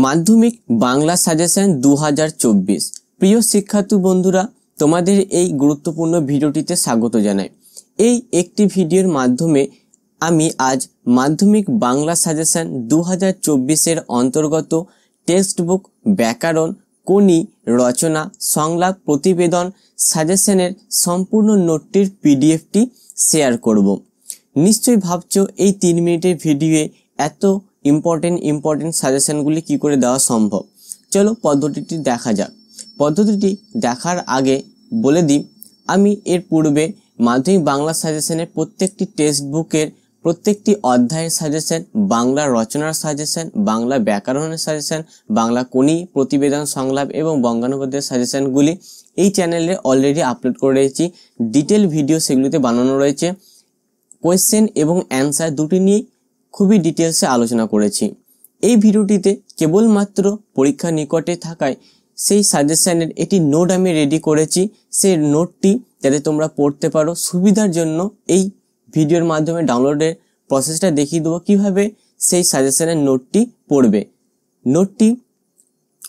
মাধ্যমিক বাংলা সাজেশন 2024। প্রিয় শিক্ষার্থী বন্ধুরা, তোমাদের এই গুরুত্বপূর্ণ ভিডিওটিতে স্বাগত জানাই। এই একটি ভিডিওর মাধ্যমে আমি আজ মাধ্যমিক বাংলা সাজেশন 2024 অন্তর্গত টেক্সট বুক, ব্যাকরণ, কোনি, রচনা, সংলাপ, প্রতিবেদন সাজেশনের সম্পূর্ণ নোটটির পিডিএফটি শেয়ার করব। নিশ্চয়ই ভাবছো এই 3 মিনিটের ভিডিওয়ে এত ইম্পর্টেন্ট সাজেশনগুলি কি করে দেওয়া সম্ভব। চলো পদ্ধতিটি দেখা যাক। পদ্ধতিটি দেখার আগে বলে দিই, আমি এর পূর্বে মাধ্যমিক বাংলা সাজেশনের প্রত্যেকটি টেক্সট বুকের প্রত্যেকটি অধ্যায়ের সাজেশন, বাংলা রচনার সাজেশন, বাংলা ব্যাকরণের সাজেশন, বাংলা কোনি, প্রতিবেদন, সংলাপ এবং বঙ্গানুবাদের সাজেশনগুলি এই চ্যানেলে অলরেডি আপলোড করে রয়েছি। ডিটেল ভিডিও সেগুলিতে বানানো রয়েছে। কোয়েশ্চেন এবং অ্যান্সার দুটি নিয়ে খুবই ডিটেলসে আলোচনা করেছি। এই ভিডিওটিতে কেবলমাত্র পরীক্ষা নিকটে থাকায় সেই সাজেশনের একটি নোট আমি রেডি করেছি। সেই নোটটি যাতে তোমরা পড়তে পারো, সুবিধার জন্য এই ভিডিওর মাধ্যমে ডাউনলোডের প্রসেসটা দেখিয়ে দেবো কিভাবে সেই সাজেশনের নোটটি পড়বে। নোটটি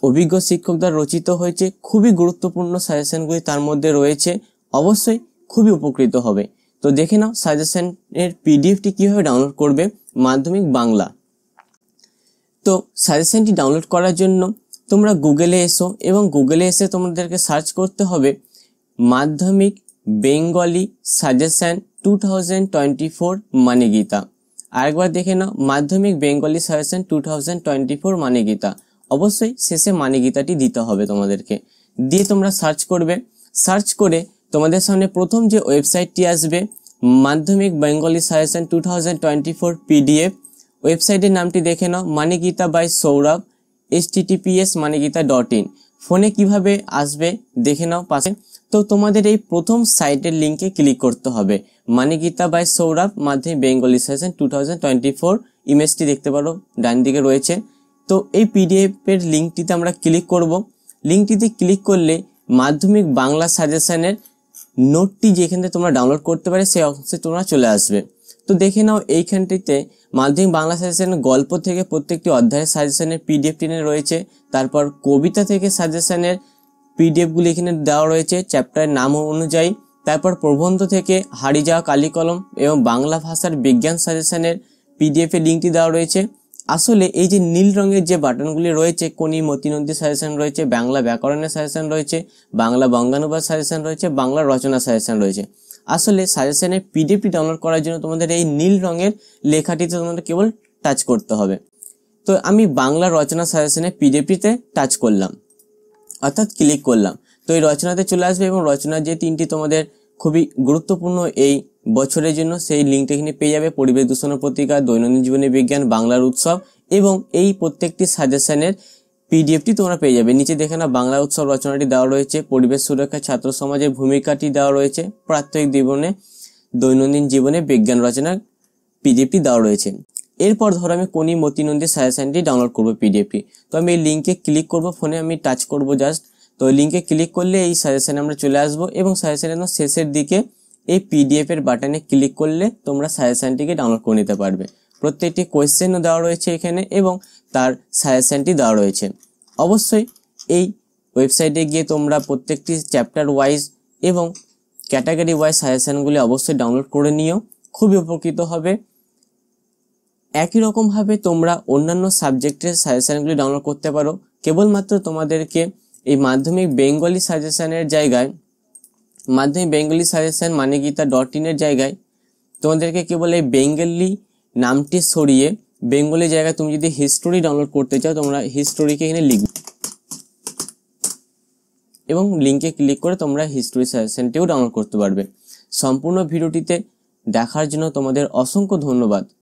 অভিজ্ঞ শিক্ষক দ্বারা রচিত হয়েছে। খুবই গুরুত্বপূর্ণ সাজেশনগুলি তার মধ্যে রয়েছে, অবশ্যই খুবই উপকৃত হবে। তো দেখে নাও সাজেশনের পিডিএফটি কিভাবে ডাউনলোড করবে মাধ্যমিক বাংলা। তো সাজেশনটি ডাউনলোড করার জন্য তোমরা গুগলে এসো এবং গুগলে এসে তোমাদেরকে সার্চ করতে হবে মাধ্যমিক বেঙ্গলি সাজেশন 2024 মানে গীতা। আরেকবার দেখে নাও মাধ্যমিক বেঙ্গলি সাজেশন 2024 মানে গীতা। অবশ্যই শেষে মানে গীতাটি দিতে হবে তোমাদেরকে। দিয়ে তোমরা সার্চ করবে। সার্চ করে তোমাদের সামনে প্রথম যে ওয়েবসাইটটি আসবে মাধ্যমিক বেঙ্গলি সাজেশন 2024 পিডিএফ, ওয়েবসাইটের নামটি দেখে নাও, মানে Gita by Sourav, https manegita.in। ফোনে কিভাবে আসবে দেখে নাও পাশে। তো তোমাদের এই প্রথম সাইটের লিঙ্কে ক্লিক করতে হবে, মানে গীতা বাই সৌরভ মাধ্যমিক বেঙ্গলি সাজেশন 2024। ইমেজটি দেখতে পারো ডান দিকে রয়েছে। তো এই পিডিএফ এর লিঙ্কটিতে আমরা ক্লিক করব। লিঙ্কটিতে ক্লিক করলে মাধ্যমিক বাংলা সাজেশনের নোটটি যেখান থেকে তোমরা ডাউনলোড করতে পারে সেই অংশে তোমরা চলে আসবে। তো দেখে নাও এইখানটিতে মাধ্যমিক বাংলা সাজেশনের গল্প থেকে প্রত্যেকটি অধ্যায়ের সাজেশনের পিডিএফ টিনে রয়েছে। তারপর কবিতা থেকে সাজেশনের পিডিএফগুলি এখানে দেওয়া রয়েছে চ্যাপ্টারের নাম অনুযায়ী। তারপর প্রবন্ধ থেকে হারিয়ে যাওয়া কালি কলম এবং বাংলা ভাষার বিজ্ঞান সাজেশনের পিডিএফ এর লিঙ্কটি দেওয়া রয়েছে। আসলে এই যে নীল রঙের যে বাটনগুলি রয়েছে, কোনি মতিনন্দী সাজেশন রয়েছে, বাংলা ব্যাকরণের সাজেশন রয়েছে, বাংলা বঙ্গানুবাদ সাজেশন রয়েছে, বাংলা রচনা সাজেশন রয়েছে। আসলে সাজেশনের পিডিএফটি ডাউনলোড করার জন্য তোমাদের এই নীল রঙের লেখাটিতে তোমাদের কেবল টাচ করতে হবে। তো আমি বাংলা রচনা সাজেশনের পিডিএফটিতে টাচ করলাম, অর্থাৎ ক্লিক করলাম। তো এই রচনাতে চলে আসবে এবং রচনার যে 3টি তোমাদের খুবই গুরুত্বপূর্ণ এই বছরের জন্য সেই লিঙ্কটা এখানে পেয়ে যাবে। পরিবেশ দূষণের প্রতিকার, দৈনন্দিন জীবনে বিজ্ঞান, বাংলার উৎসব এবং এই প্রত্যেকটি সাজেশনের পিডিএফটি তোমরা পেয়ে যাবে। নিচে দেখে না বাংলা উৎসব রচনাটি দেওয়া রয়েছে, পরিবেশ সুরক্ষা ছাত্র সমাজের ভূমিকাটি দেওয়া রয়েছে, প্রাত্যহিক জীবনে দৈনন্দিন জীবনে বিজ্ঞান রচনার পিডিএফটি দেওয়া রয়েছে। এরপর ধরো আমি কোনি মতিনন্দী সাজেশনটি ডাউনলোড করবো পিডিএফটি। তো আমি এই লিঙ্কে ক্লিক করব, ফোনে আমি টাচ করব জাস্ট। তো লিঙ্কে ক্লিক করলে এই সাজেশনে আমরা চলে আসবো এবং সাজেশনের শেষের দিকে এই পিডিএফ এর বাটনে ক্লিক করলে তোমরা সাজেশনটিকে ডাউনলোড করে নিতে পারবে। প্রত্যেকটি কোয়েশ্চেনও দেওয়া রয়েছে এখানে এবং তার সাজেশনটি দেওয়া রয়েছে। অবশ্যই এই ওয়েবসাইটে গিয়ে তোমরা প্রত্যেকটি চ্যাপ্টার ওয়াইজ এবং ক্যাটাগরি ওয়াইজ সাজেশনগুলি অবশ্যই ডাউনলোড করে নিও, খুবই উপকৃত হবে। একই রকমভাবে তোমরা অন্যান্য সাবজেক্টের সাজেশনগুলি ডাউনলোড করতে পারো। কেবলমাত্র তোমাদেরকে এই মাধ্যমিক বেঙ্গলি সাজেশনের জায়গায়, মাধ্যমিক বেঙ্গলি সাজেশন মানে গীতা.in এর জায়গায় তোমাদেরকে কেবল এই বেঙ্গলি নামটি সরিয়ে বেঙ্গলি জায়গায় তুমি যদি হিস্টোরি ডাউনলোড করতে চাও, তোমরা হিস্টোরিকে এখানে লিখবে এবং লিঙ্কে ক্লিক করে তোমরা হিস্টোরি সাজেশনটিও ডাউনলোড করতে পারবে। সম্পূর্ণ ভিডিওটিতে দেখার জন্য তোমাদের অসংখ্য ধন্যবাদ।